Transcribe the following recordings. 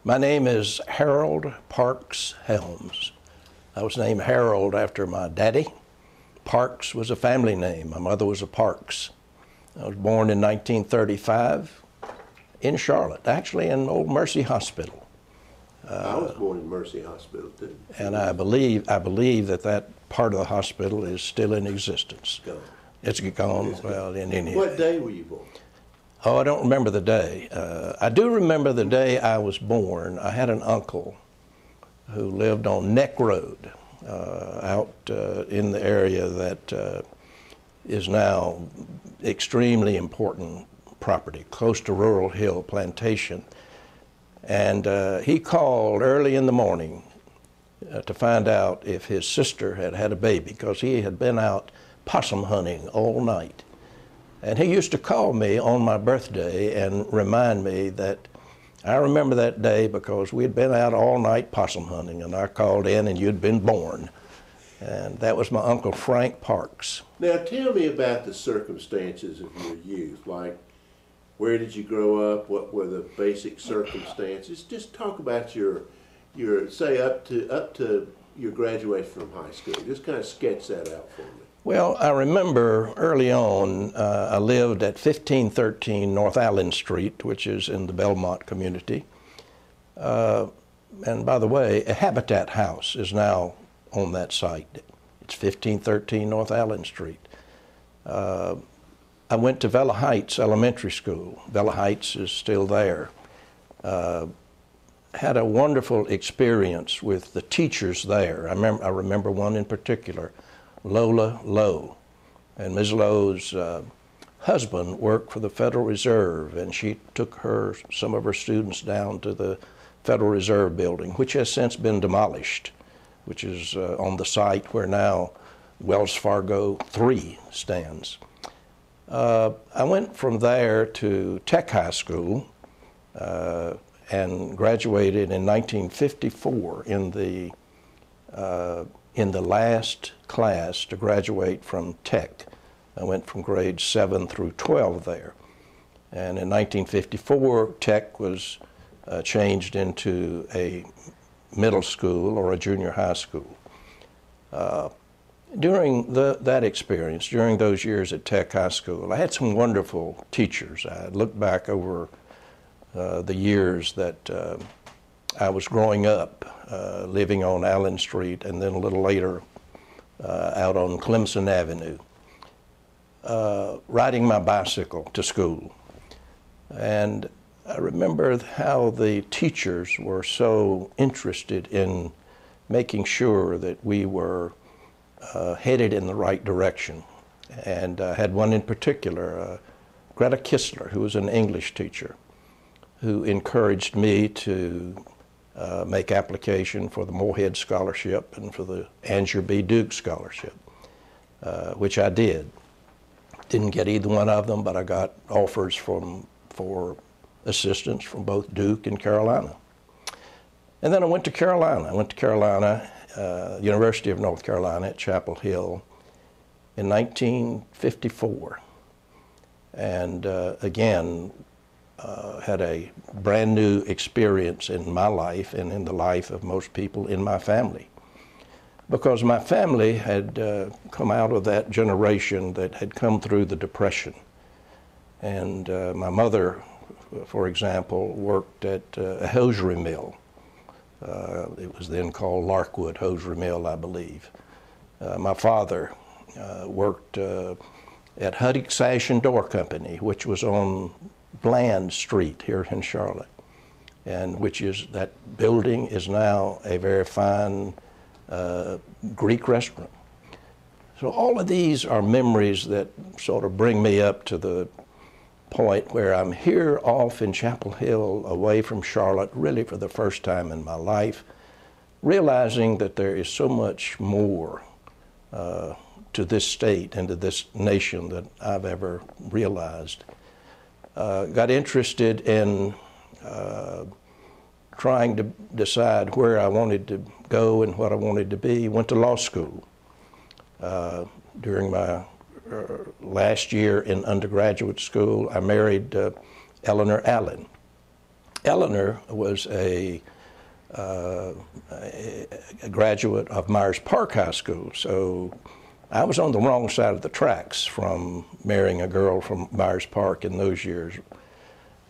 My name is Harold Parks Helms. I was named Harold after my daddy. Parks was a family name. My mother was a Parks. I was born in 1935 in Charlotte, actually in Old Mercy Hospital. I was born in Mercy Hospital too. And I believe that part of the hospital is still in existence. Gone. It's gone. Well, in any. What day were you born? Oh, I don't remember the day. I do remember the day I was born. I had an uncle who lived on Neck Road out in the area that is now extremely important property, close to Rural Hill Plantation. And he called early in the morning to find out if his sister had had a baby, because he had been out possum hunting all night. And he used to call me on my birthday and remind me that I remember that day because we had been out all night possum hunting, and I called in and you'd been born. And that was my Uncle Frank Parks. Now tell me about the circumstances of your youth. Like, where did you grow up? What were the basic circumstances? Just talk about your say up to your graduation from high school. Just kind of sketch that out for me. Well, I remember early on, I lived at 1513 North Allen Street, which is in the Belmont community. And by the way, a Habitat house is now on that site. It's 1513 North Allen Street. I went to Vella Heights Elementary School. Vella Heights is still there. Had a wonderful experience with the teachers there. I remember one in particular, Lola Lowe. And Ms. Lowe's husband worked for the Federal Reserve, and she took some of her students down to the Federal Reserve building, which has since been demolished, which is on the site where now Wells Fargo 3 stands. I went from there to Tech High School and graduated in 1954 in the last class to graduate from Tech. I went from grades 7 through 12 there. And in 1954, Tech was changed into a middle school or a junior high school. During that experience, during those years at Tech High School, I had some wonderful teachers. I look back over the years that I was growing up, living on Allen Street, and then a little later out on Clemson Avenue, riding my bicycle to school. And I remember how the teachers were so interested in making sure that we were headed in the right direction. And I had one in particular, Greta Kistler, who was an English teacher, who encouraged me to make application for the Moorhead Scholarship and for the Angier B. Duke Scholarship, which I did. Didn't get either one of them, but I got offers for assistance from both Duke and Carolina. And then I went to Carolina. I went to Carolina, University of North Carolina at Chapel Hill in 1954. And again, had a brand new experience in my life and in the life of most people in my family. Because my family had come out of that generation that had come through the Depression. And my mother, for example, worked at a hosiery mill. It was then called Larkwood Hosiery Mill, I believe. My father worked at Huddick Sash and Door Company, which was on Bland Street here in Charlotte, and that building is now a very fine Greek restaurant. So all of these are memories that sort of bring me up to the point where I'm here off in Chapel Hill, away from Charlotte, really for the first time in my life, realizing that there is so much more to this state and to this nation than I've ever realized. Got interested in trying to decide where I wanted to go and what I wanted to be. Went to law school. During my last year in undergraduate school, I married Eleanor Allen. Eleanor was a graduate of Myers Park High School, so I was on the wrong side of the tracks from marrying a girl from Myers Park in those years.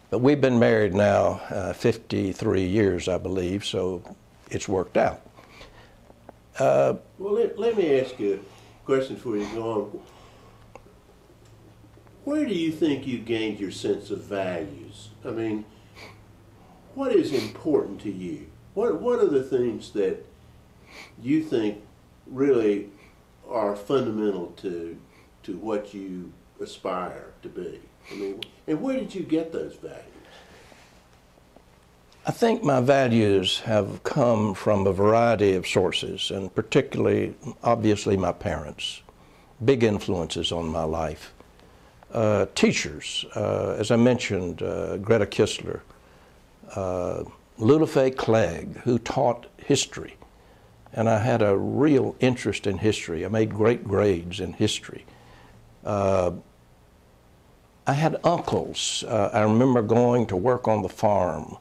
But we've been married now 53 years, I believe, so it's worked out. Well, let me ask you a question before you go on. Where do you think you gained your sense of values? I mean, what is important to you? What are the things that you think really are fundamental to what you aspire to be? I mean, and where did you get those values? I think my values have come from a variety of sources, and particularly, obviously, my parents. Big influences on my life. Teachers, as I mentioned, Greta Kistler, Lula Faye Clegg, who taught history. And I had a real interest in history. I made great grades in history. I had uncles. I remember going to work on the farm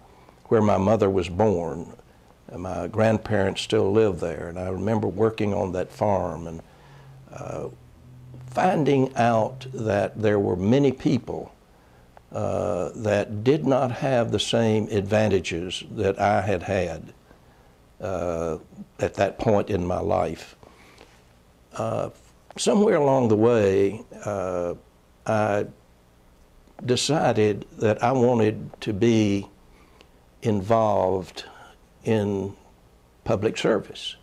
where my mother was born. My grandparents still live there, and I remember working on that farm and finding out that there were many people that did not have the same advantages that I had had at that point in my life. Somewhere along the way, I decided that I wanted to be involved in public service.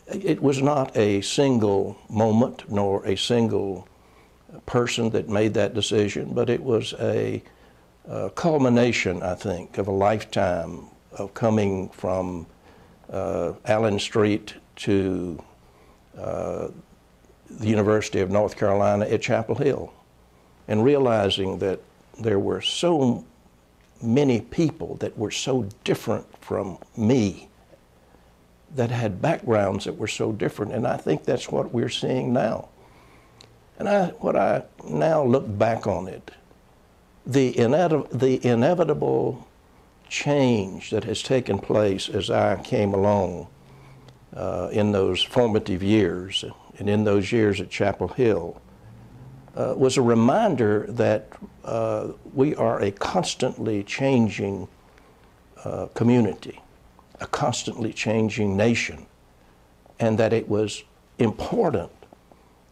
It was not a single moment nor a single person that made that decision, but it was a culmination, I think, of a lifetime of coming from Allen Street to the University of North Carolina at Chapel Hill, and realizing that there were so many people that were so different from me, that had backgrounds that were so different, and I think that's what we're seeing now. And what I now look back on it, the inevitable change that has taken place as I came along in those formative years, and in those years at Chapel Hill, was a reminder that we are a constantly changing community, a constantly changing nation, and that it was important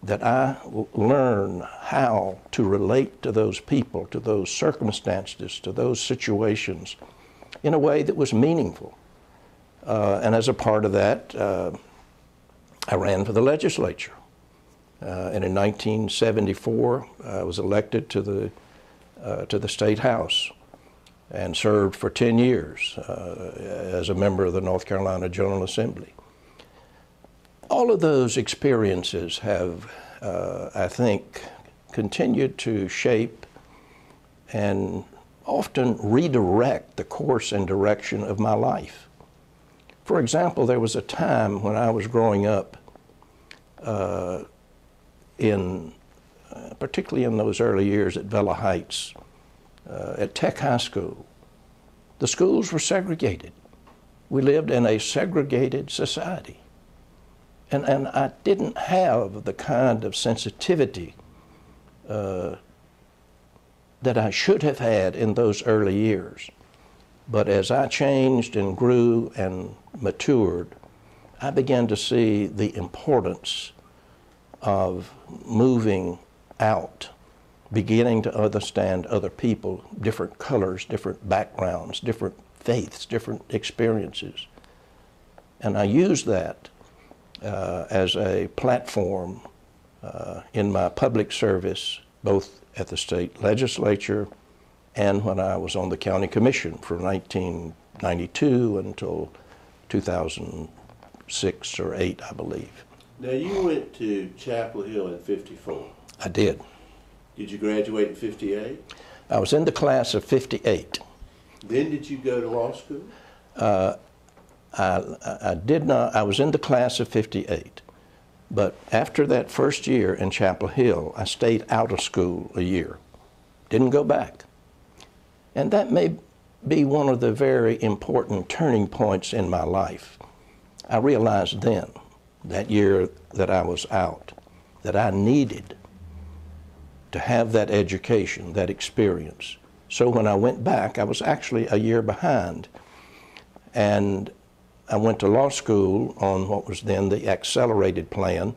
that I learn how to relate to those people, to those circumstances, to those situations in a way that was meaningful. And as a part of that, I ran for the legislature. And in 1974, I was elected to the State House and served for 10 years as a member of the North Carolina General Assembly. All of those experiences have, I think, continued to shape and often redirect the course and direction of my life. For example, there was a time when I was growing up particularly in those early years at Villa Heights, at Tech High School. The schools were segregated. We lived in a segregated society. And I didn't have the kind of sensitivity that I should have had in those early years. But as I changed and grew and matured, I began to see the importance of moving out, beginning to understand other people, different colors, different backgrounds, different faiths, different experiences. And I used that as a platform in my public service, both at the state legislature and when I was on the county commission from 1992 until 2006 or 8, I believe. Now, you went to Chapel Hill in '54. I did. Did you graduate in '58? I was in the class of '58. Then did you go to law school? I did not. I was in the class of '58. But after that first year in Chapel Hill, I stayed out of school a year. Didn't go back. And that may be one of the very important turning points in my life. I realized then, that year that I was out, that I needed to have that education, that experience. So when I went back, I was actually a year behind. And I went to law school on what was then the accelerated plan.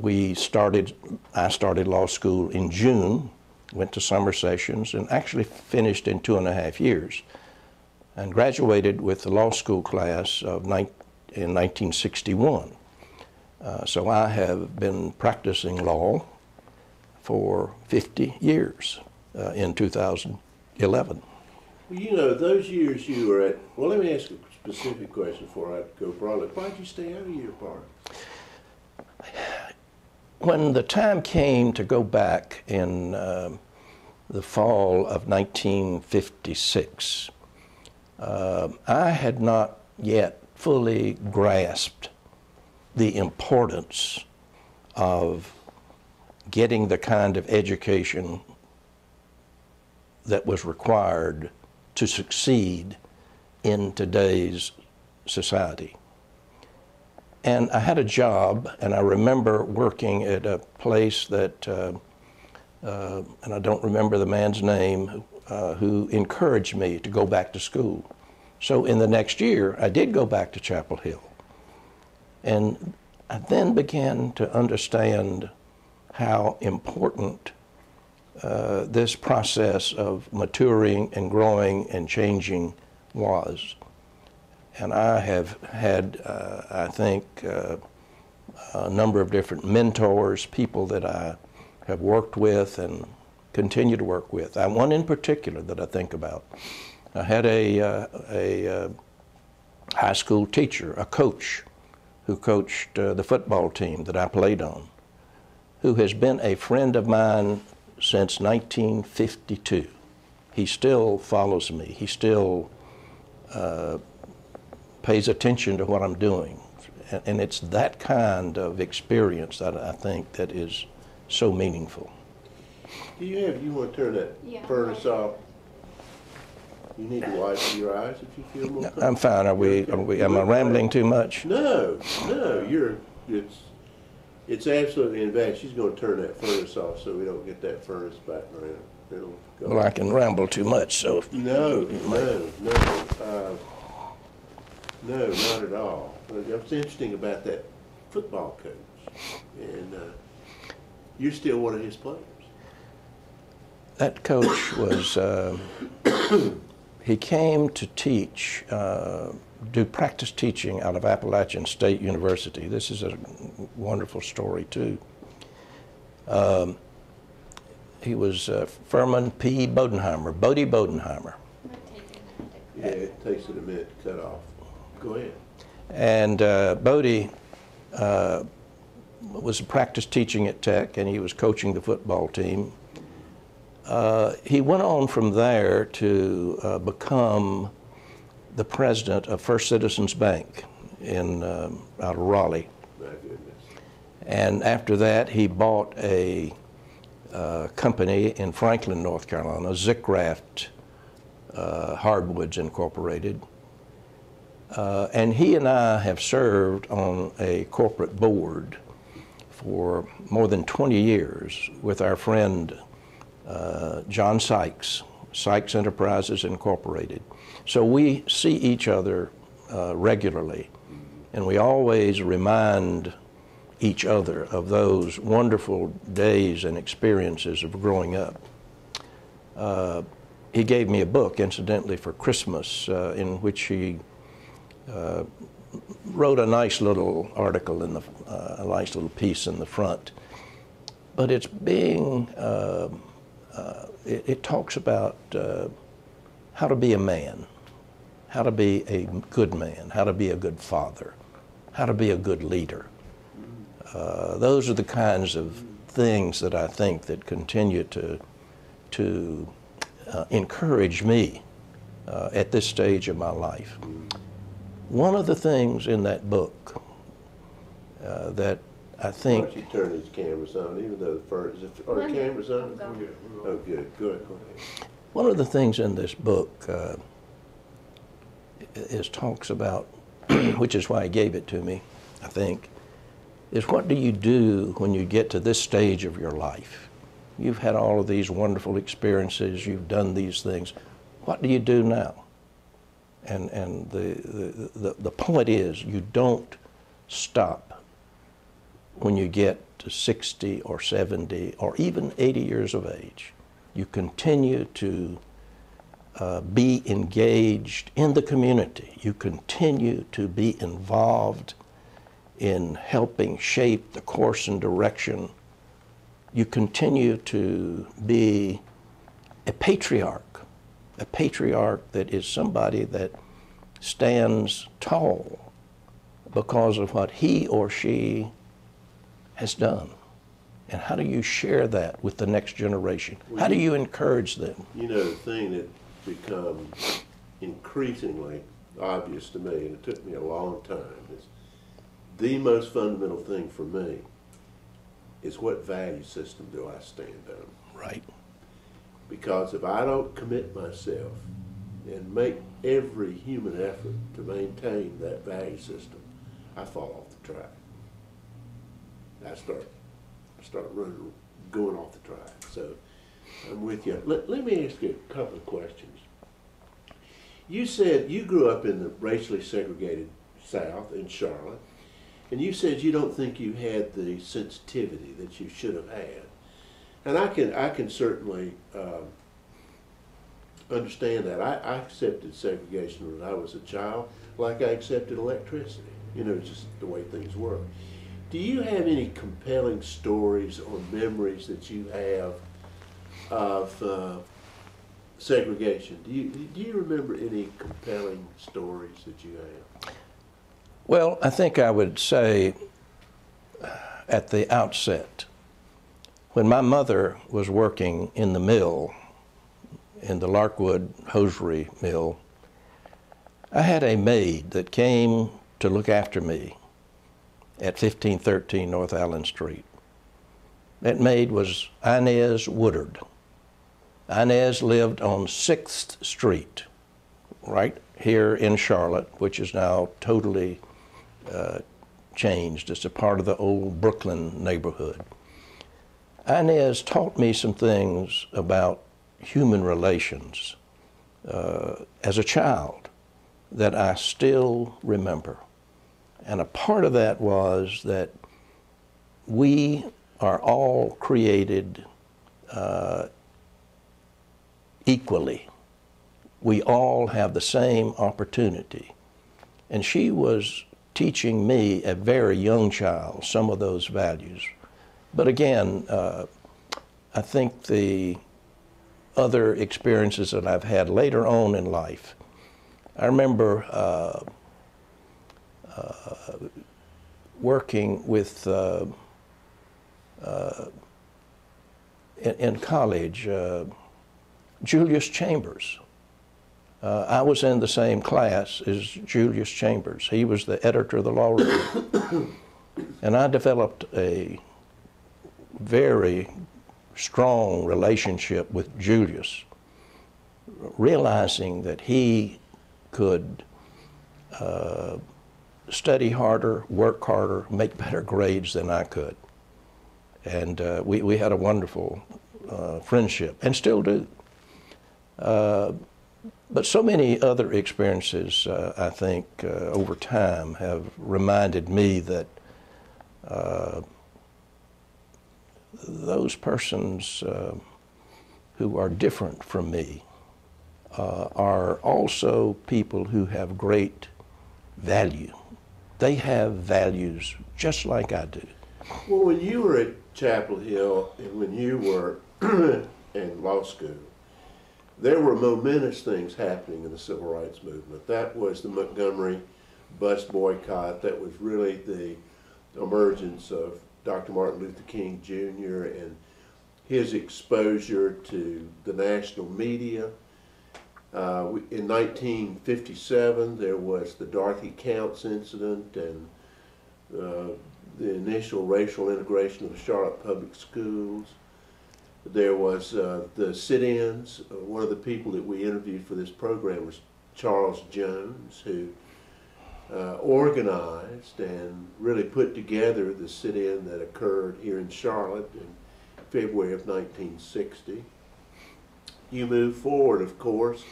I started law school in June, went to summer sessions, and actually finished in 2.5 years, and graduated with the law school class in 1961. So I have been practicing law for 50 years in 2011. Well, you know, those years you were at, well, let me ask a specific question before I go broadly. Why did you stay out of your part? When the time came to go back in the fall of 1956, I had not yet fully grasped the importance of getting the kind of education that was required to succeed in today's society. And I had a job, and I remember working at a place that, and I don't remember the man's name, who encouraged me to go back to school. So in the next year, I did go back to Chapel Hill. And I then began to understand how important this process of maturing and growing and changing was. And I have had, I think, a number of different mentors, people that I have worked with and continue to work with. One in particular that I think about. I had a high school teacher, a coach, who coached the football team that I played on, who has been a friend of mine since 1952. He still follows me. He still pays attention to what I'm doing. And it's that kind of experience that I think that is so meaningful. You want to turn that furnace off? You need to wipe your eyes if you feel more comfortable. I'm fine. Am I rambling too much? No, it's absolutely, in fact, she's going to turn that furnace off so we don't get that furnace back around. It'll go. Well, I can ramble too much, so. No, not at all. What's interesting about that football coach, and you're still one of his players. That coach was, he came to teach, do practice teaching out of Appalachian State University. This is a wonderful story, too. He was Furman P. Bodenheimer, Bodie Bodenheimer. Yeah, it takes it a minute to cut off. Go ahead. And Bodie was practice teaching at Tech, and he was coaching the football team. He went on from there to become the president of First Citizens Bank out of Raleigh. My goodness. And after that, he bought a company in Franklin, North Carolina, Zickraft Hardwoods Incorporated. And he and I have served on a corporate board for more than 20 years with our friend John Sykes, Sykes Enterprises Incorporated. So we see each other regularly, and we always remind each other of those wonderful days and experiences of growing up. He gave me a book, incidentally, for Christmas, in which he wrote a nice little article in a nice little piece in the front. But it's being, it talks about how to be a man, how to be a good man, how to be a good father, how to be a good leader. Those are the kinds of things that I think that continue to encourage me at this stage of my life. One of the things in that book that I think... Why don't you turn these cameras on, even though the furnace... Are the cameras on? Oh, good. Go ahead. One of the things in this book is talks about, which is why he gave it to me, I think, is what do you do when you get to this stage of your life? You've had all of these wonderful experiences, you've done these things. What do you do now? And the point is, you don't stop when you get to 60 or 70 or even 80 years of age. You continue to be engaged in the community. You continue to be involved in helping shape the course and direction. You continue to be a patriarch that is somebody that stands tall because of what he or she has done. And how do you share that with the next generation? How do you encourage them? You know, the thing that becomes increasingly obvious to me, and it took me a long time, is the most fundamental thing for me is what value system do I stand on? Right. Because if I don't commit myself and make every human effort to maintain that value system, I fall off the track. I start running, going off the track. So I'm with you. Let me ask you a couple of questions. You said you grew up in the racially segregated South in Charlotte, and you said you don't think you had the sensitivity that you should have had. And I can certainly understand that. I accepted segregation when I was a child, like I accepted electricity. You know, just the way things work. Do you have any compelling stories or memories that you have of segregation? Do you remember any compelling stories that you have? Well, I think I would say at the outset, when my mother was working in the mill, in the Larkwood hosiery mill, I had a maid that came to look after me at 1513 North Allen Street. That maid was Inez Woodard. Inez lived on 6th Street, right here in Charlotte, which is now totally changed. It's a part of the old Brooklyn neighborhood. Inez taught me some things about human relations as a child that I still remember. And a part of that was that we are all created equally. We all have the same opportunity. And she was teaching me, a very young child, some of those values. But again, I think the other experiences that I've had later on in life, I remember working with, in college, Julius Chambers. I was in the same class as Julius Chambers. He was the editor of the Law Review. And I developed a very strong relationship with Julius, realizing that he could study harder, work harder, make better grades than I could. And we had a wonderful friendship, and still do. But so many other experiences, I think, over time have reminded me that those persons who are different from me are also people who have great value. They have values just like I do. Well, when you were at Chapel Hill and when you were in law school, there were momentous things happening in the civil rights movement. That was the Montgomery bus boycott. That was really the emergence of Dr. Martin Luther King Jr. and his exposure to the national media. In 1957, there was the Dorothy Counts incident and the initial racial integration of the Charlotte public schools. There was the sit-ins. One of the people that we interviewed for this program was Charles Jones, who organized and really put together the sit-in that occurred here in Charlotte in February of 1960. You move forward, of course.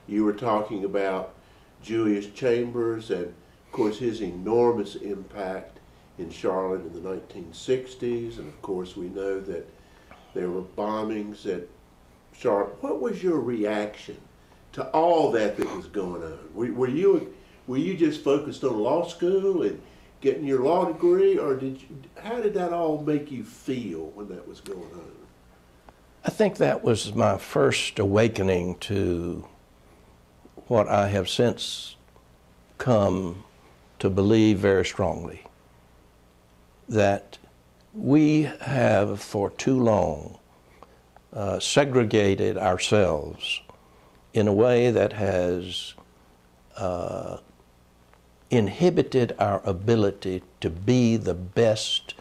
You were talking about Julius Chambers and, of course, his enormous impact in Charlotte in the 1960s. And, of course, we know that there were bombings at Charlotte. What was your reaction to all that was going on? Were you just focused on law school and getting your law degree, or how did that all make you feel when that was going on? I think that was my first awakening to what I have since come to believe very strongly, that we have for too long segregated ourselves in a way that has inhibited our ability to be the best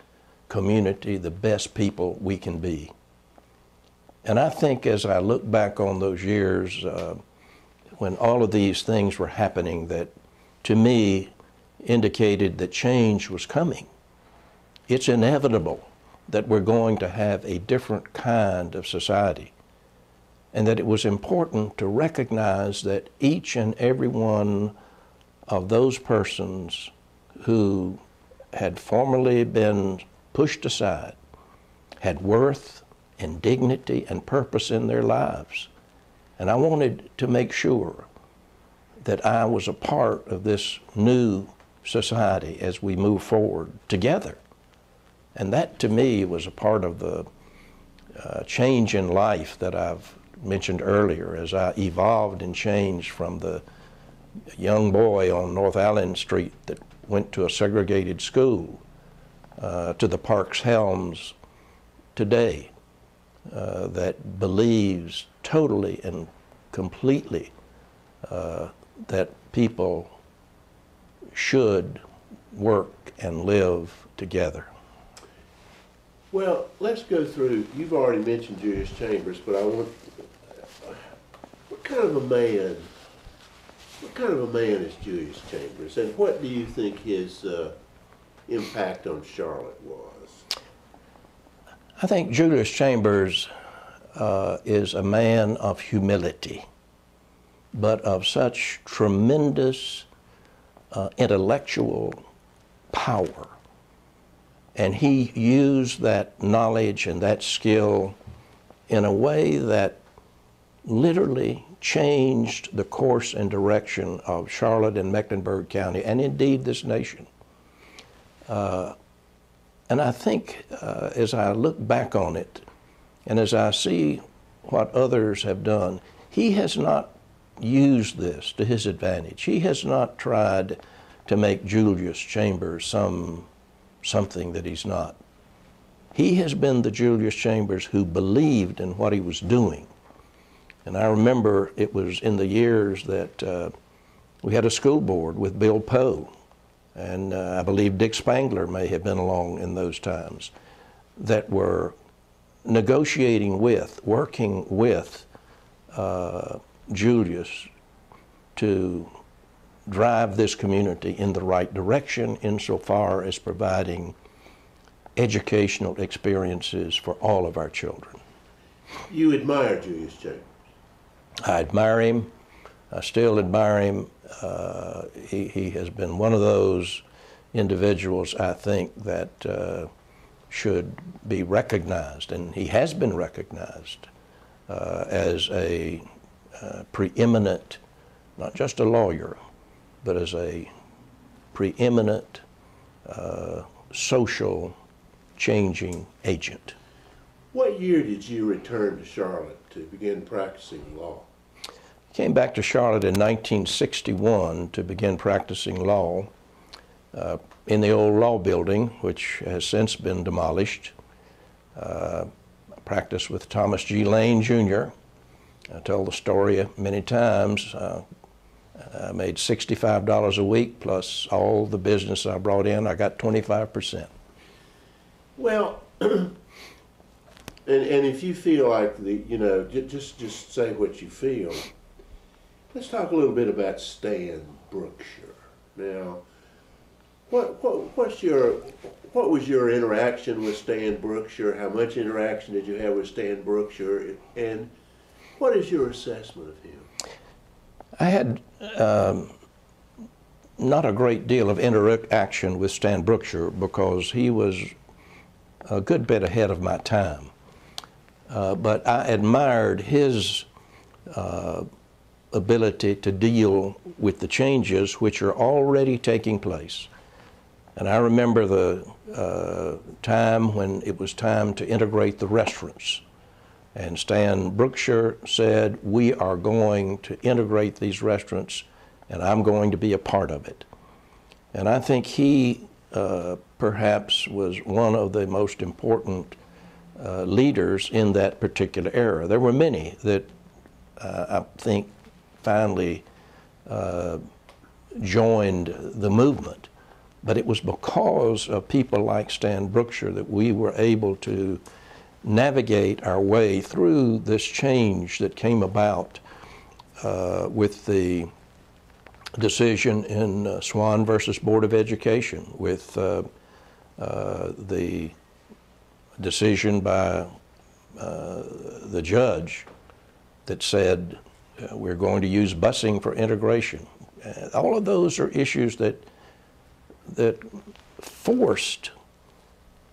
community, the best people we can be. And I think as I look back on those years when all of these things were happening, that to me indicated that change was coming. It's inevitable that we're going to have a different kind of society, and that it was important to recognize that each and every one of those persons who had formerly been pushed aside had worth and dignity and purpose in their lives. And I wanted to make sure that I was a part of this new society as we move forward together. And that, to me, was a part of the change in life that I've mentioned earlier, as I evolved and changed from the young boy on North Allen Street that went to a segregated school to the Parks Helms today that believes totally and completely that people should work and live together. Well, let's go through, you've already mentioned Julius Chambers, but what kind of a man is Julius Chambers, and what do you think his impact on Charlotte was? I think Julius Chambers is a man of humility, but of such tremendous intellectual power. And he used that knowledge and that skill in a way that literally changed the course and direction of Charlotte and Mecklenburg County, and indeed this nation. And I think as I look back on it, and as I see what others have done, he has not used this to his advantage. He has not tried to make Julius Chambers something that he's not. He has been the Julius Chambers who believed in what he was doing. And I remember it was in the years that we had a school board with Bill Poe, and I believe Dick Spangler may have been along in those times, that were negotiating with, working with Julius to drive this community in the right direction insofar as providing educational experiences for all of our children. You admire Julius Chambers? I admire him. I still admire him. He has been one of those individuals, I think, that should be recognized, and he has been recognized as a preeminent, not just a lawyer, but as a preeminent social changing agent. What year did you return to Charlotte to begin practicing law? Came back to Charlotte in 1961 to begin practicing law in the old law building, which has since been demolished. I practiced with Thomas G. Lane, Jr. I tell the story many times. I made $65 a week plus all the business I brought in. I got 25%. Well, And if you feel like just say what you feel. Let's talk a little bit about Stan Brookshire. Now, what was your interaction with Stan Brookshire? How much interaction did you have with Stan Brookshire? And what is your assessment of him? I had not a great deal of interaction with Stan Brookshire because he was a good bit ahead of my time. But I admired his ability to deal with the changes which are already taking place. And I remember the time when it was time to integrate the restaurants. And Stan Brookshire said, we are going to integrate these restaurants and I'm going to be a part of it. And I think he perhaps was one of the most important leaders in that particular era. There were many that I think finally joined the movement, but it was because of people like Stan Brookshire that we were able to navigate our way through this change that came about with the decision in Swan versus Board of Education, with the decision by the judge that said we're going to use busing for integration. All of those are issues that forced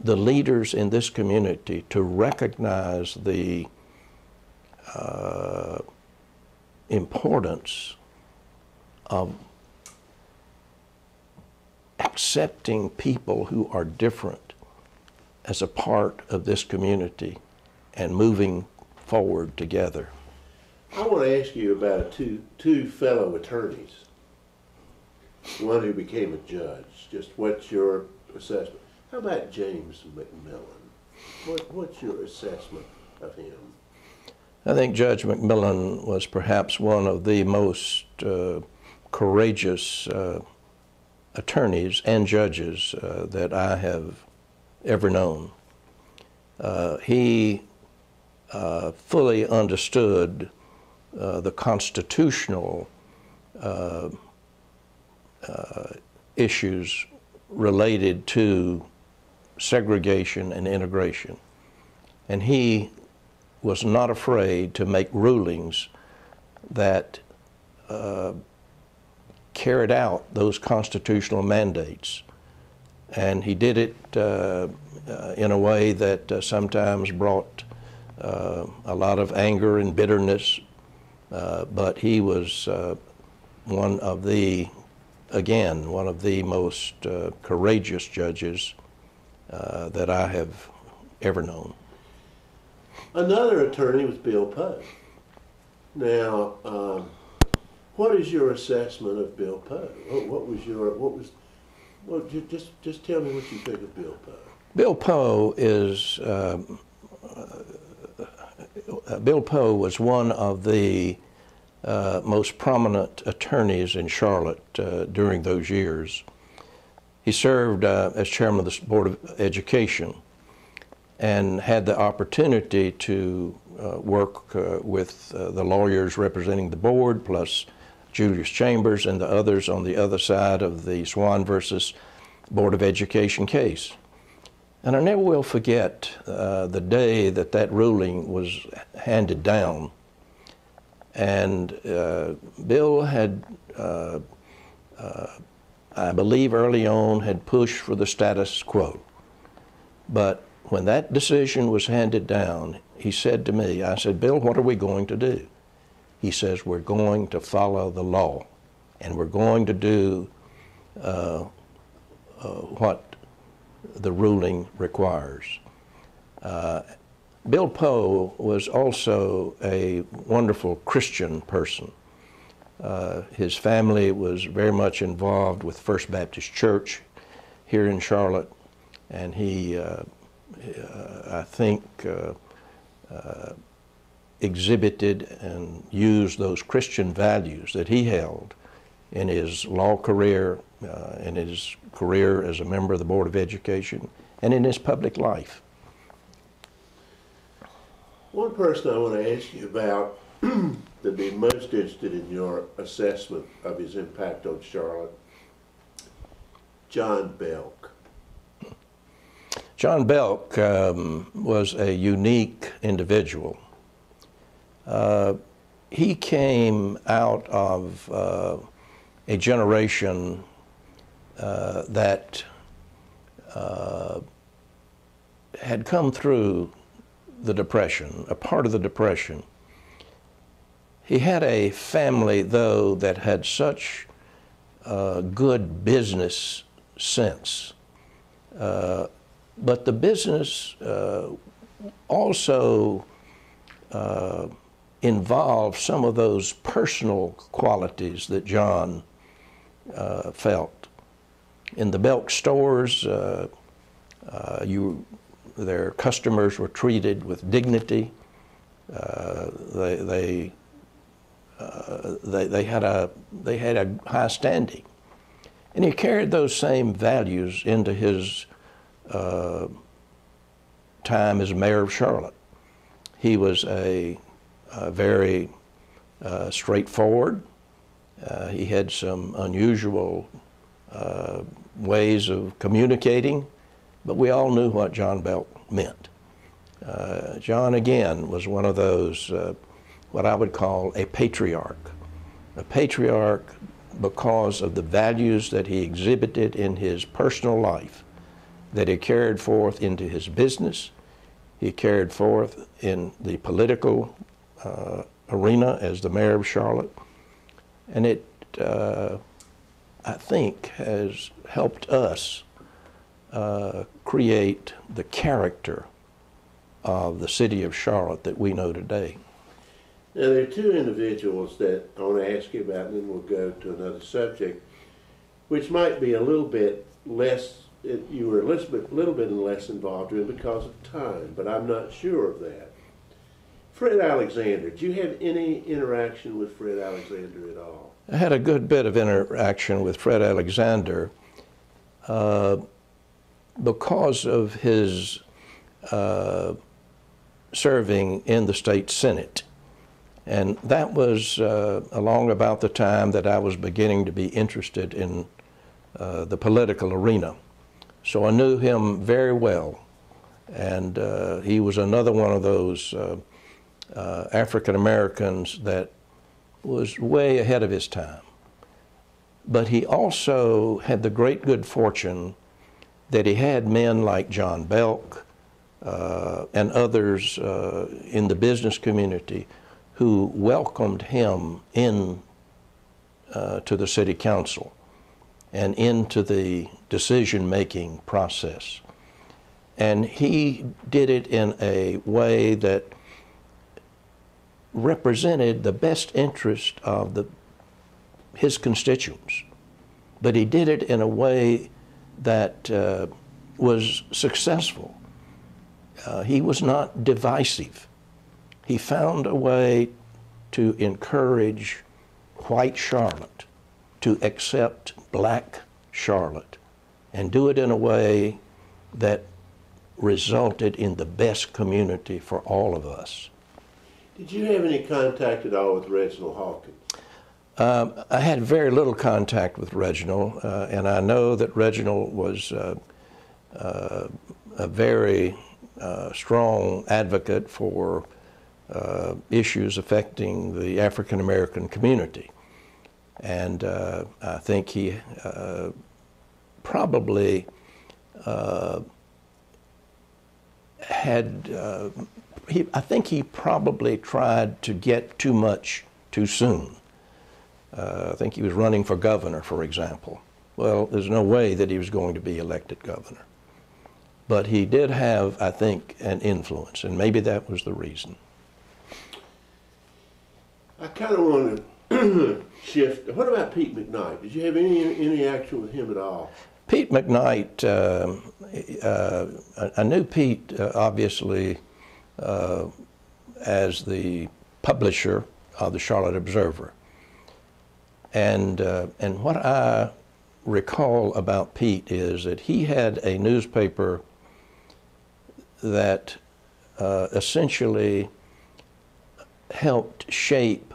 the leaders in this community to recognize the importance of accepting people who are different as a part of this community and moving forward together. I want to ask you about two fellow attorneys, one who became a judge. Just what's your assessment? How about James McMillan? What's your assessment of him? I think Judge McMillan was perhaps one of the most courageous attorneys and judges that I have ever known. He fully understood the constitutional issues related to segregation and integration. And he was not afraid to make rulings that carried out those constitutional mandates. And he did it in a way that sometimes brought a lot of anger and bitterness, but he was one of the most courageous judges that I have ever known. Another attorney was Bill Poe. Now, what is your assessment of Bill Poe? Just tell me what you think of Bill Poe. Bill Poe was one of the most prominent attorneys in Charlotte during those years. He served as chairman of the Board of Education and had the opportunity to work with the lawyers representing the board, plus Julius Chambers and the others on the other side of the Swan versus Board of Education case. And I never will forget the day that ruling was handed down. And Bill had, I believe early on, had pushed for the status quo. But when that decision was handed down, he said to me, I said, Bill, what are we going to do? He says, we're going to follow the law, and we're going to do what the ruling requires. Bill Poe was also a wonderful Christian person. His family was very much involved with First Baptist Church here in Charlotte, and he, I think, exhibited and used those Christian values that he held in his law career, in his career as a member of the Board of Education, and in his public life. One person I want to ask you about that'd be most interested in your assessment of his impact on Charlotte, John Belk. John Belk was a unique individual. He came out of a generation that had come through the Depression, a part of the Depression. He had a family, though, that had such good business sense. But the business also involved some of those personal qualities that John felt. In the Belk stores, their customers were treated with dignity. They had a high standing, and he carried those same values into his time as mayor of Charlotte. He was a very straightforward. He had some unusual ways of communicating, but we all knew what John Belk meant. John, again, was one of those, what I would call a patriarch. A patriarch because of the values that he exhibited in his personal life, that he carried forth into his business, he carried forth in the political arena as the mayor of Charlotte, and it, I think, has helped us create the character of the city of Charlotte that we know today. Now, there are two individuals that I want to ask you about, and then we'll go to another subject, which might be a little bit less, you were a little bit less involved in because of time, but I'm not sure of that. Fred Alexander, did you have any interaction with Fred Alexander at all? I had a good bit of interaction with Fred Alexander because of his serving in the state Senate. And that was along about the time that I was beginning to be interested in the political arena. So I knew him very well, and he was another one of those African Americans that was way ahead of his time. But he also had the great good fortune that he had men like John Belk and others in the business community who welcomed him in to the city council and into the decision-making process. And he did it in a way that represented the best interest of his constituents. But he did it in a way that was successful. He was not divisive. He found a way to encourage white Charlotte to accept black Charlotte and do it in a way that resulted in the best community for all of us. Did you have any contact at all with Reginald Hawkins? I had very little contact with Reginald, and I know that Reginald was a very strong advocate for issues affecting the African American community. And I think he probably I think he probably tried to get too much too soon. I think he was running for governor, for example. Well, there's no way that he was going to be elected governor. But he did have, I think, an influence, and maybe that was the reason. I kind of want to shift. What about Pete McKnight? Did you have any action with him at all? Pete McKnight, I knew Pete obviously as the publisher of the Charlotte Observer. And what I recall about Pete is that he had a newspaper that essentially helped shape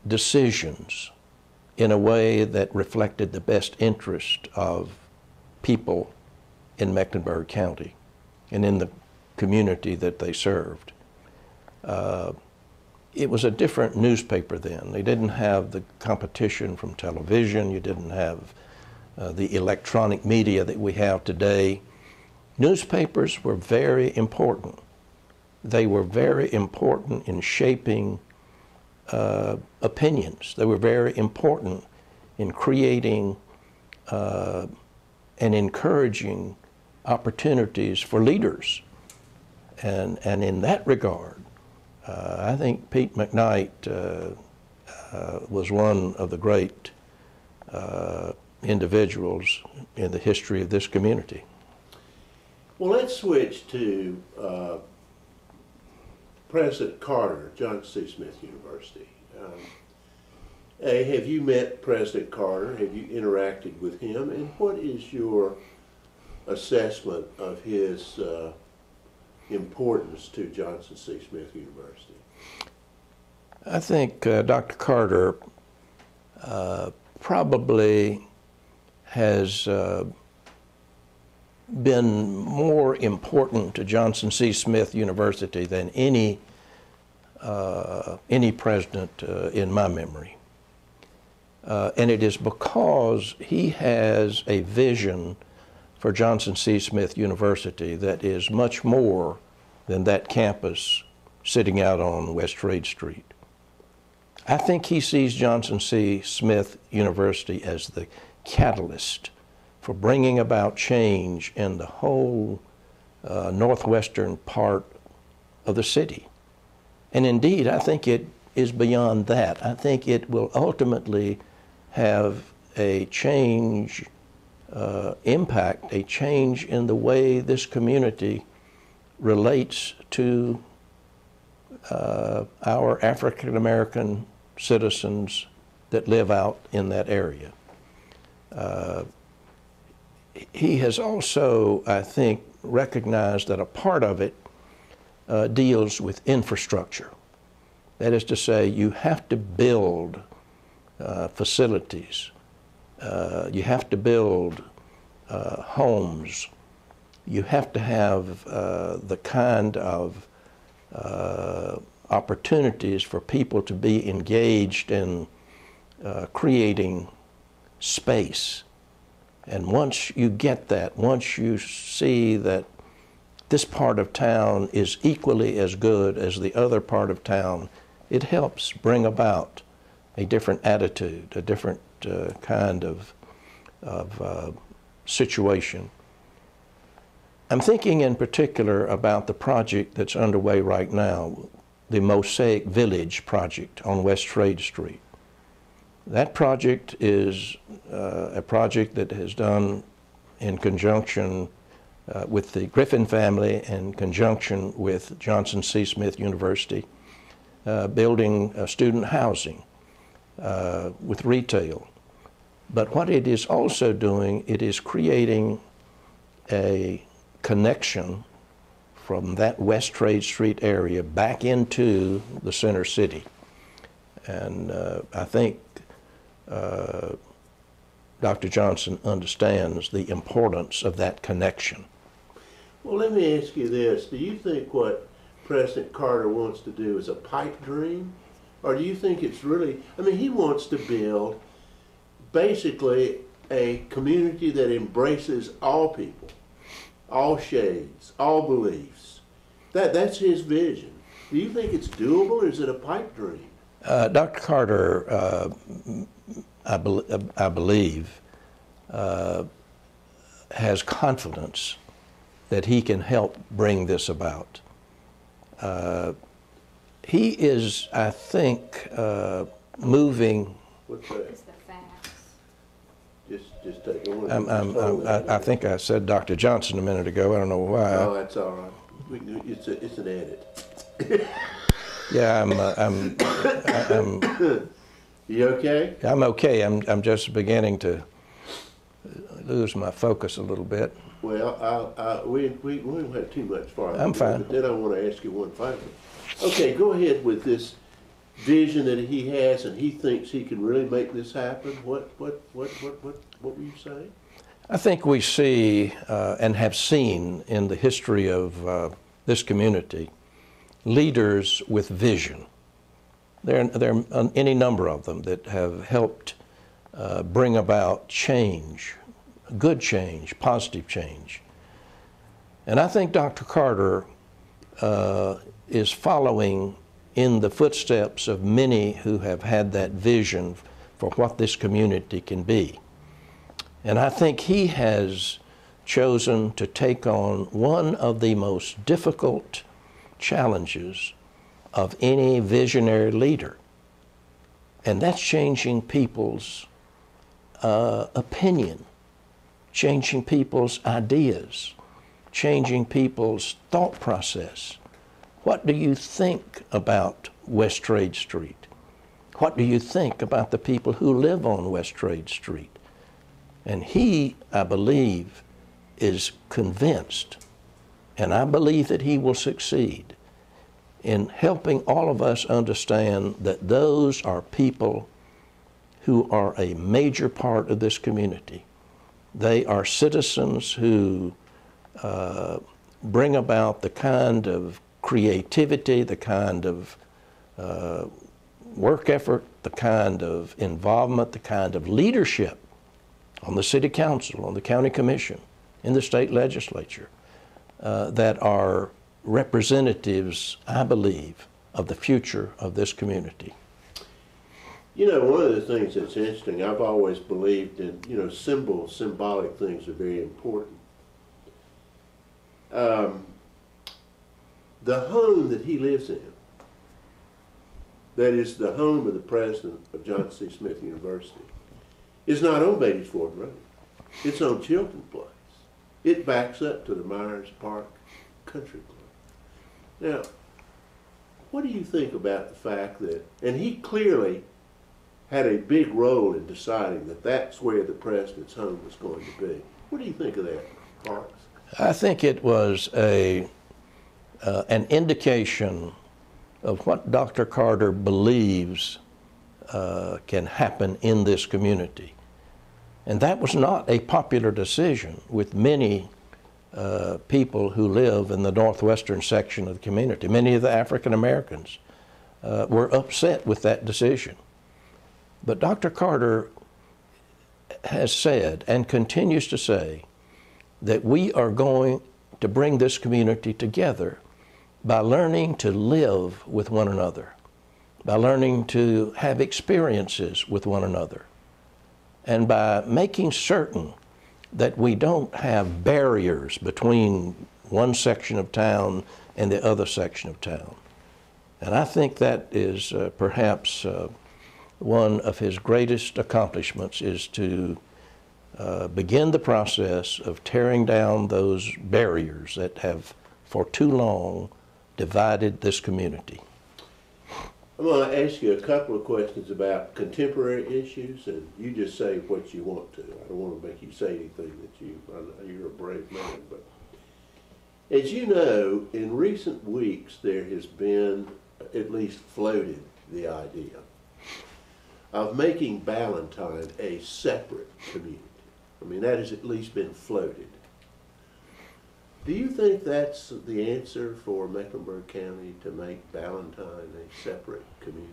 decisions in a way that reflected the best interest of people in Mecklenburg County and in the community that they served. It was a different newspaper then. They didn't have the competition from television. You didn't have the electronic media that we have today. Newspapers were very important. They were very important in shaping opinions. They were very important in creating and encouraging opportunities for leaders. And in that regard, I think Pete McKnight was one of the great individuals in the history of this community. Well, let's switch to President Carter, Johnson C. Smith University. Have you met President Carter? Have you interacted with him? And what is your assessment of his importance to Johnson C. Smith University? I think Dr. Carter probably has been more important to Johnson C. Smith University than any president in my memory. And it is because he has a vision for Johnson C. Smith University that is much more than that campus sitting out on West Trade Street. I think he sees Johnson C. Smith University as the catalyst for bringing about change in the whole northwestern part of the city. And indeed, I think it is beyond that. I think it will ultimately have a change, impact, a change in the way this community relates to our African American citizens that live out in that area. He has also, I think, recognized that a part of it deals with infrastructure. That is to say, you have to build facilities. You have to build homes. You have to have the kind of opportunities for people to be engaged in creating space. And once you get that, once you see that this part of town is equally as good as the other part of town, it helps bring about a different attitude, a different kind of situation. I'm thinking in particular about the project that's underway right now, the Mosaic Village project on West Trade Street. That project is a project that has done in conjunction with the Griffin family, in conjunction with Johnson C. Smith University, building student housing with retail. But what it is also doing, it is creating a connection from that West Trade Street area back into the center city. And I think Dr. Johnson understands the importance of that connection. Well, let me ask you this. Do you think what President Carter wants to do is a pipe dream? Or do you think it's really, I mean, he wants to build basically a community that embraces all people, all shades, all beliefs. That's his vision. Do you think it's doable, or is it a pipe dream? Dr. Carter, I believe, has confidence that he can help bring this about. He is, I think, moving. What's that? It's the facts. Just take it. I think I said Dr. Johnson a minute ago. I don't know why. Oh, that's all right. It's an edit. Yeah, You okay? I'm okay. I'm just beginning to lose my focus a little bit. Well, we don't have too much farther. I'm fine. But then I want to ask you one final thing. Okay, go ahead with this vision that he has, and he thinks he can really make this happen. What were you saying? I think we see and have seen in the history of this community leaders with vision. There are any number of them that have helped bring about change, good change, positive change. And I think Dr. Carter is following in the footsteps of many who have had that vision for what this community can be. And I think he has chosen to take on one of the most difficult challenges of any visionary leader, and that's changing people's opinion, changing people's ideas, changing people's thought process. What do you think about West Trade Street? What do you think about the people who live on West Trade Street? And he, I believe, is convinced, and I believe that he will succeed in helping all of us understand that those are people who are a major part of this community. They are citizens who bring about the kind of creativity, the kind of work effort, the kind of involvement, the kind of leadership on the city council, on the county commission, in the state legislature, that are representatives, I believe, of the future of this community. You know, one of the things that's interesting, I've always believed in, you know, symbolic things are very important. The home that he lives in, that is the home of the president of John C. Smith University, is not on Beatties Ford Road. It's on Chilton Place. It backs up to the Myers Park Country Club. Now, what do you think about the fact that, and he clearly had a big role in deciding that that's where the president's home was going to be. What do you think of that, Parks? I think it was an indication of what Dr. Carter believes can happen in this community. And that was not a popular decision with many people who live in the northwestern section of the community. Many of the African Americans were upset with that decision. But Dr. Carter has said and continues to say that we are going to bring this community together by learning to live with one another, by learning to have experiences with one another, and by making certain that we don't have barriers between one section of town and the other section of town. And I think that is perhaps one of his greatest accomplishments, is to begin the process of tearing down those barriers that have for too long divided this community. I'm going to ask you a couple of questions about contemporary issues, and you just say what you want to. I don't want to make you say anything that you're a brave man, but as you know, in recent weeks there has been, at least floated, the idea of making Ballantyne a separate community. I mean, that has at least been floated. Do you think that's the answer for Mecklenburg County, to make Ballantyne a separate community?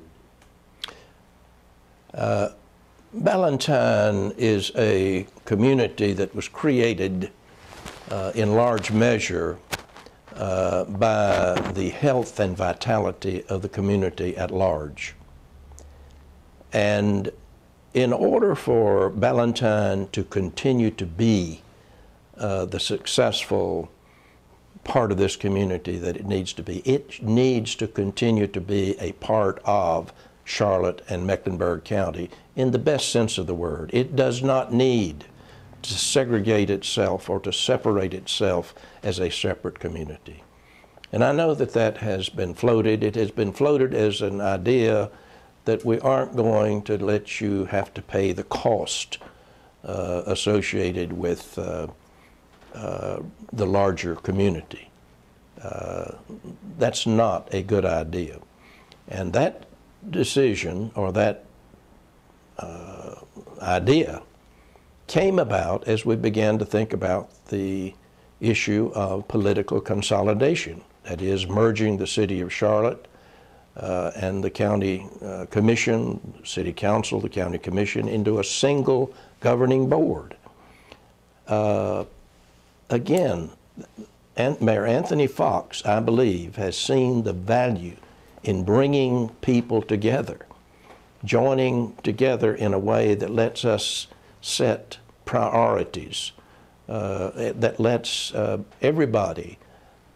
Ballantyne is a community that was created in large measure by the health and vitality of the community at large. And in order for Ballantyne to continue to be the successful part of this community that it needs to continue to be a part of Charlotte and Mecklenburg County in the best sense of the word. It does not need to segregate itself or to separate itself as a separate community. And I know that that has been floated. It has been floated as an idea that we aren't going to let you have to pay the cost associated with the larger community. That's not a good idea. And that decision, or that idea, came about as we began to think about the issue of political consolidation. That is, merging the city of Charlotte and the county commission, city council, the county commission, into a single governing board. Again, Mayor Anthony Fox, I believe, has seen the value in bringing people together, joining together in a way that lets us set priorities, that lets everybody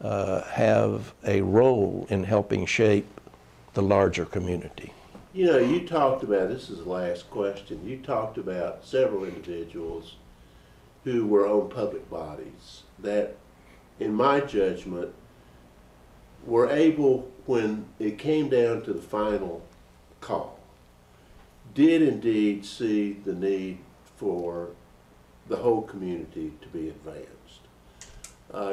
have a role in helping shape the larger community. You know, you talked about, this is the last question, you talked about several individuals who were on public bodies that, in my judgment, were able, when it came down to the final call, did indeed see the need for the whole community to be advanced.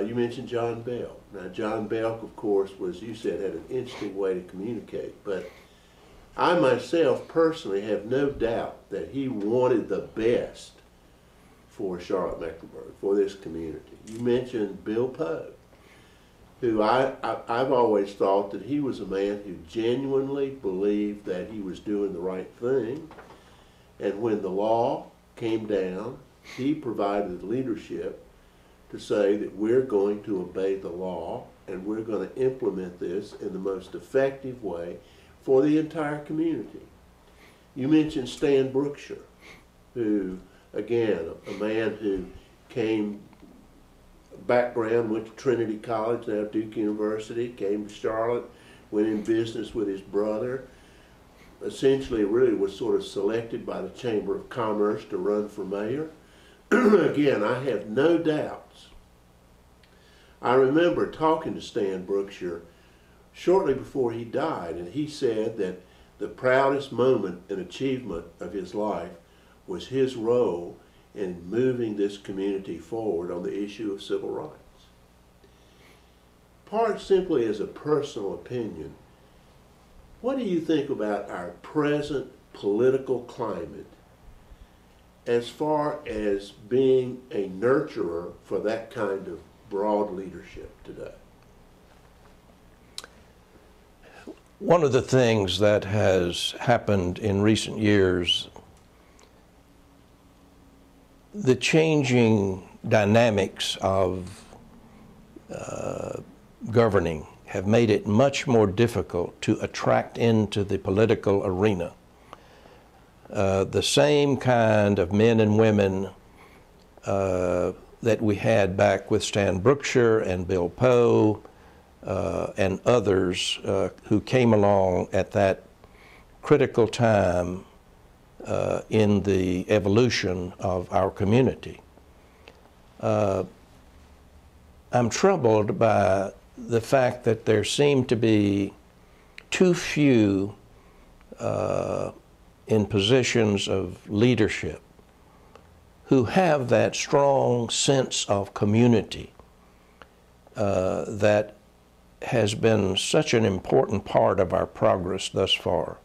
You mentioned John Bell. Now, John Bell, of course, was, you said, had an interesting way to communicate, but I myself personally have no doubt that he wanted the best for Charlotte-Mecklenburg, for this community. You mentioned Bill Poe, who I've always thought that he was a man who genuinely believed that he was doing the right thing, and when the law came down, he provided leadership to say that we're going to obey the law and we're going to implement this in the most effective way for the entire community. You mentioned Stan Brookshire, who, again, a man who came background, went to Trinity College, now Duke University, came to Charlotte, went in business with his brother, essentially really was sort of selected by the Chamber of Commerce to run for mayor. Again, I have no doubts. I remember talking to Stan Brookshire shortly before he died, and he said that the proudest moment and achievement of his life was his role in moving this community forward on the issue of civil rights. Part simply as a personal opinion, what do you think about our present political climate as far as being a nurturer for that kind of broad leadership today? One of the things that has happened in recent years, the changing dynamics of governing have made it much more difficult to attract into the political arena the same kind of men and women that we had back with Stan Brookshire and Bill Poe and others who came along at that critical time in the evolution of our community. I'm troubled by the fact that there seem to be too few in positions of leadership who have that strong sense of community that has been such an important part of our progress thus far.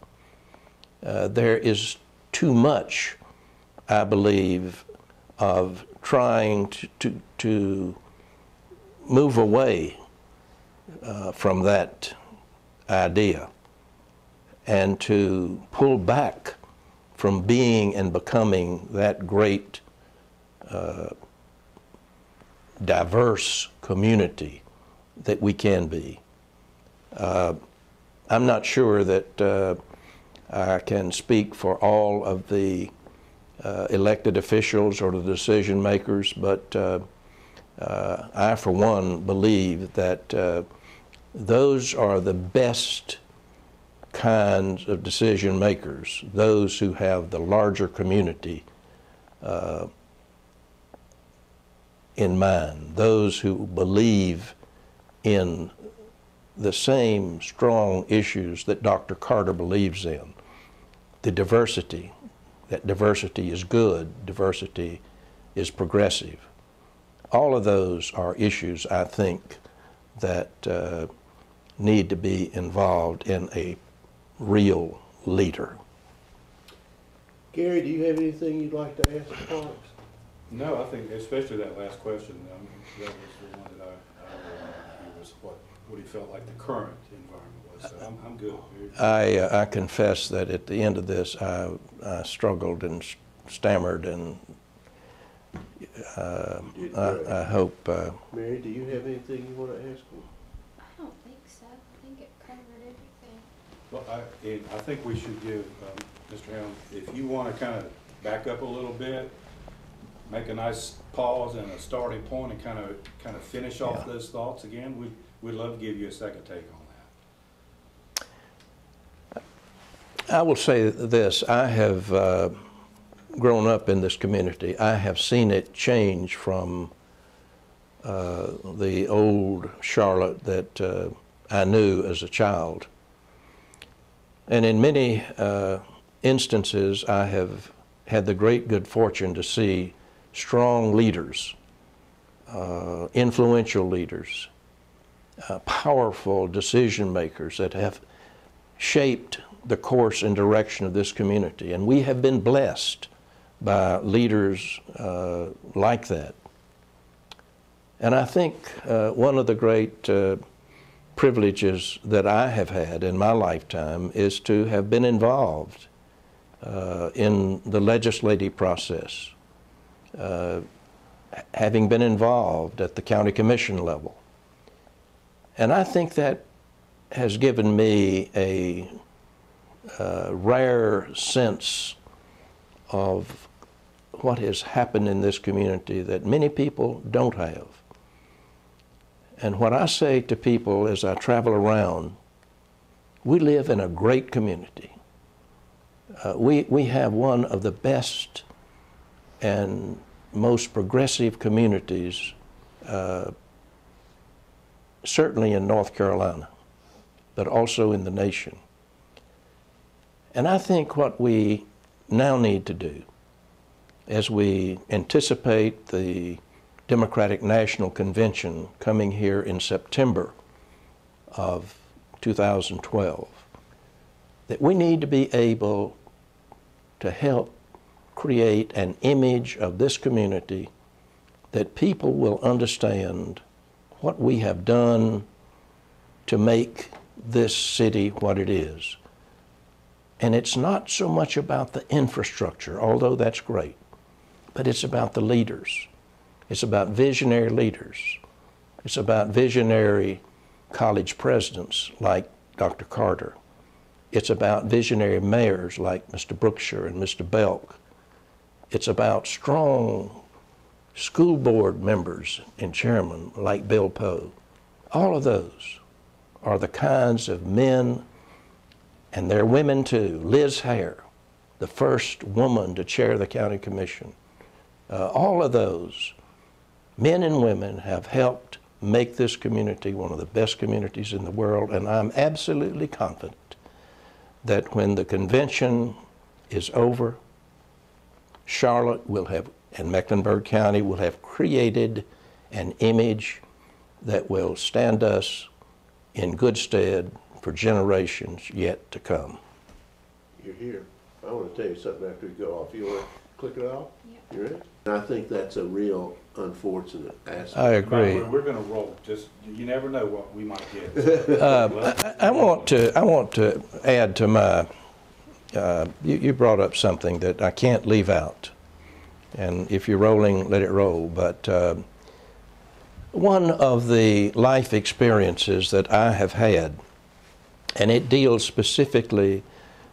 There is too much, I believe, of trying to move away from that idea and to pull back from being and becoming that great diverse community that we can be. I'm not sure that I can speak for all of the elected officials or the decision makers, but I, for one, believe that those are the best kinds of decision makers, those who have the larger community in mind, those who believe in the same strong issues that Dr. Carter believes in. The diversity, that diversity is good, diversity is progressive. All of those are issues, I think, that need to be involved in a real leader. Gary, do you have anything you'd like to ask Parks? No, I think especially that last question, that was the one that I wanted to was what he felt like the current environment was. So I'm good. I confess that at the end of this, I struggled and stammered, and I hope. Mary, do you have anything you want to ask him? I don't think so. I think it covered everything. Well, I think we should give Mr. Helms, if you want to kind of back up a little bit, make a nice pause and a starting point, and kind of finish off those thoughts again. We'd love to give you a second take on that. I will say this: I have grown up in this community. I have seen it change from the old Charlotte that I knew as a child. And in many instances, I have had the great good fortune to see strong leaders, influential leaders, powerful decision makers that have shaped the course and direction of this community. And we have been blessed by leaders like that. And I think one of the great privileges that I have had in my lifetime is to have been involved in the legislative process, having been involved at the county commission level. And I think that has given me a rare sense of what has happened in this community that many people don't have. And what I say to people as I travel around, we live in a great community. We have one of the best and most progressive communities, certainly in North Carolina, but also in the nation. And I think what we now need to do, as we anticipate the Democratic National Convention coming here in September of 2012, that we need to be able to help create an image of this community that people will understand what we have done to make this city what it is. And it's not so much about the infrastructure, although that's great, but it's about the leaders. It's about visionary leaders. It's about visionary college presidents like Dr. Carter. It's about visionary mayors like Mr. Brookshire and Mr. Belk. It's about strong school board members and chairmen like Bill Poe. All of those are the kinds of men, and they're women too. Liz Hare, the first woman to chair the county commission. All of those men and women have helped make this community one of the best communities in the world, and I'm absolutely confident that when the convention is over, Charlotte will have, and Mecklenburg County will have created an image that will stand us in good stead for generations yet to come. You're here. I want to tell you something after we go off. You want to click it off? Yep. You ready? And I think that's a real unfortunate aspect. I agree. We're going to roll. Just you never know what we might get. I want to add to my. You brought up something that I can't leave out, and if you're rolling, let it roll. But one of the life experiences that I have had, and it deals specifically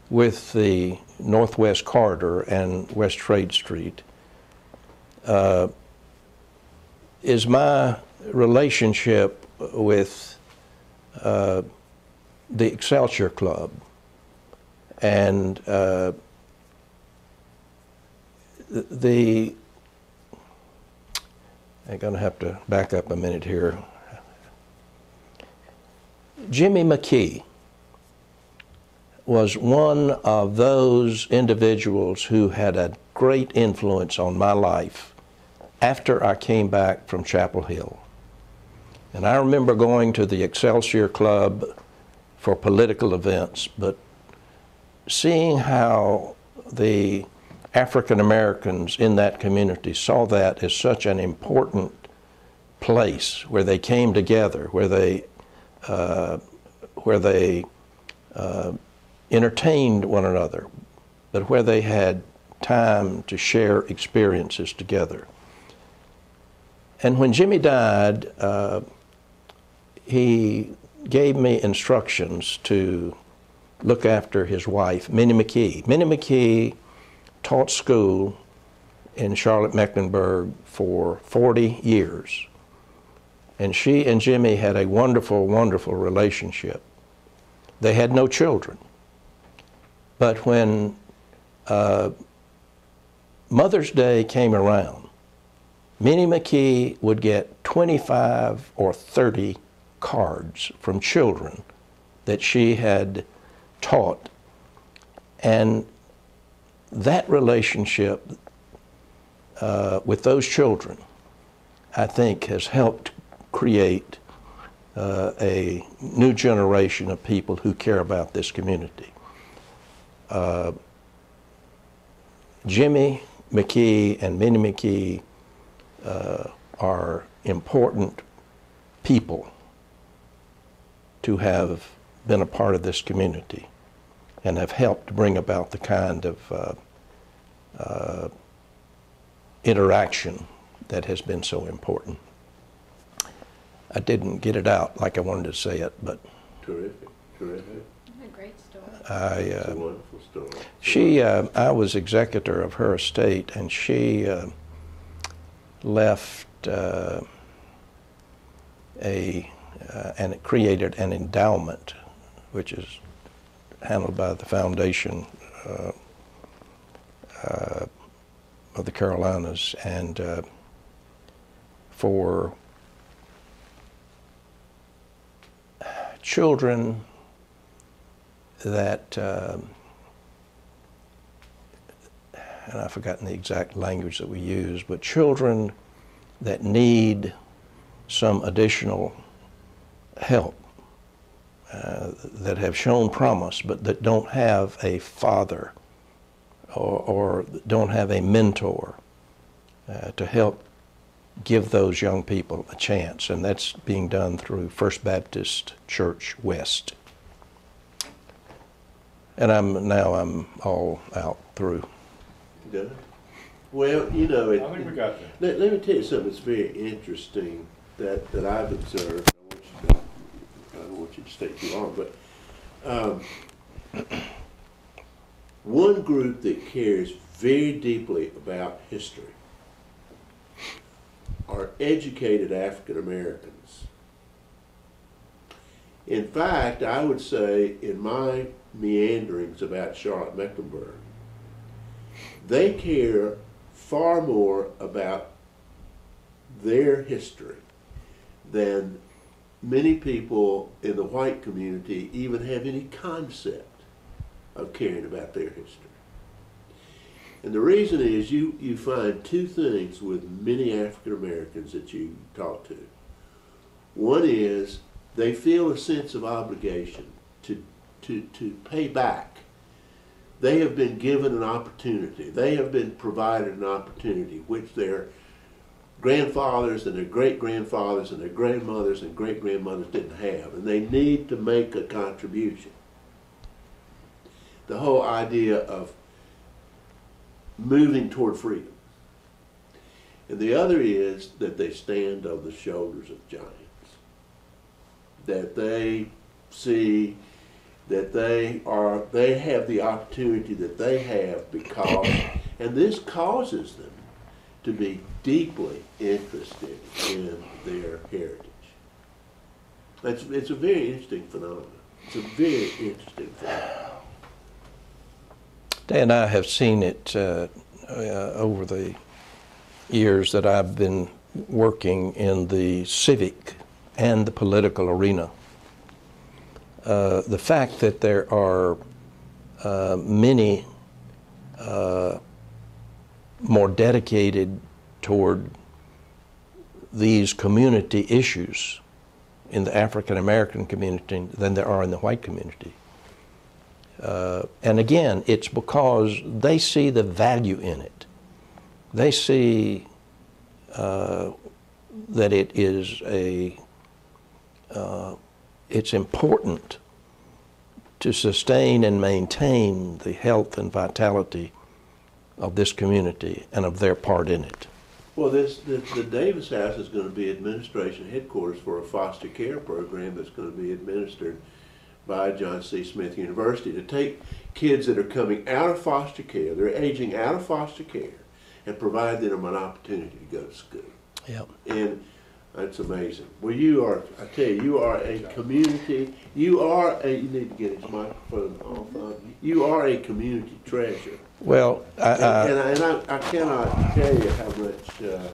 with the Northwest Corridor and West Trade Street, is my relationship with the Excelsior Club. And I'm going to have to back up a minute here. Jimmy McKee was one of those individuals who had a great influence on my life after I came back from Chapel Hill. And I remember going to the Excelsior Club for political events, but seeing how the African Americans in that community saw that as such an important place where they came together, where they entertained one another, but where they had time to share experiences together. And when Jimmy died, he gave me instructions to look after his wife, Minnie McKee. Minnie McKee taught school in Charlotte-Mecklenburg for 40 years. And she and Jimmy had a wonderful, wonderful relationship. They had no children. But when Mother's Day came around, Minnie McKee would get 25 or 30 cards from children that she had taught. And that relationship with those children, I think, has helped create a new generation of people who care about this community. Jimmy McKee and Minnie McKee are important people to have been a part of this community and have helped bring about the kind of interaction that has been so important. I didn't get it out like I wanted to say it, but Terrific, terrific. What a great story. It's a wonderful story. I was executor of her estate, and she left and it created an endowment, which is handled by the Foundation of the Carolinas, and for children that, and I've forgotten the exact language that we use, but children that need some additional help, that have shown promise, but that don't have a father or don't have a mentor to help give those young people a chance. And that's being done through First Baptist Church West. And I'm all out through. Done? Well, you know, I think we got that. let me tell you something that's very interesting that I've observed. I don't want you to stay too long, but one group that cares very deeply about history are educated African Americans. In fact, I would say in my meanderings about Charlotte-Mecklenburg, they care far more about their history than many people in the white community even have any concept of caring about their history. And the reason is you find two things with many African Americans that you talk to. One is they feel a sense of obligation to pay back. They have been given an opportunity. They have been provided an opportunity which their grandfathers and their great-grandfathers and their grandmothers and great-grandmothers didn't have, and they need to make a contribution. The whole idea of moving toward freedom. And the other is that they stand on the shoulders of giants. That they see that they have the opportunity that they have because, and this causes them to be deeply interested in their heritage. It's a very interesting phenomenon. It's a very interesting phenomenon. Dan and I have seen it over the years that I've been working in the civic and the political arena. The fact that there are many more dedicated toward these community issues in the African American community than there are in the white community. And again, it's because they see the value in it. They see that it is it's important to sustain and maintain the health and vitality of this community and of their part in it. Well, the Davis House is going to be administration headquarters for a foster care program that's going to be administered by John C. Smith University to take kids that are coming out of foster care, they're aging out of foster care, and provide them an opportunity to go to school. Yep. And that's amazing. Well, you are, I tell you, you are a community, you need to get his microphone off. You are a community treasure. Well, And I cannot tell you how much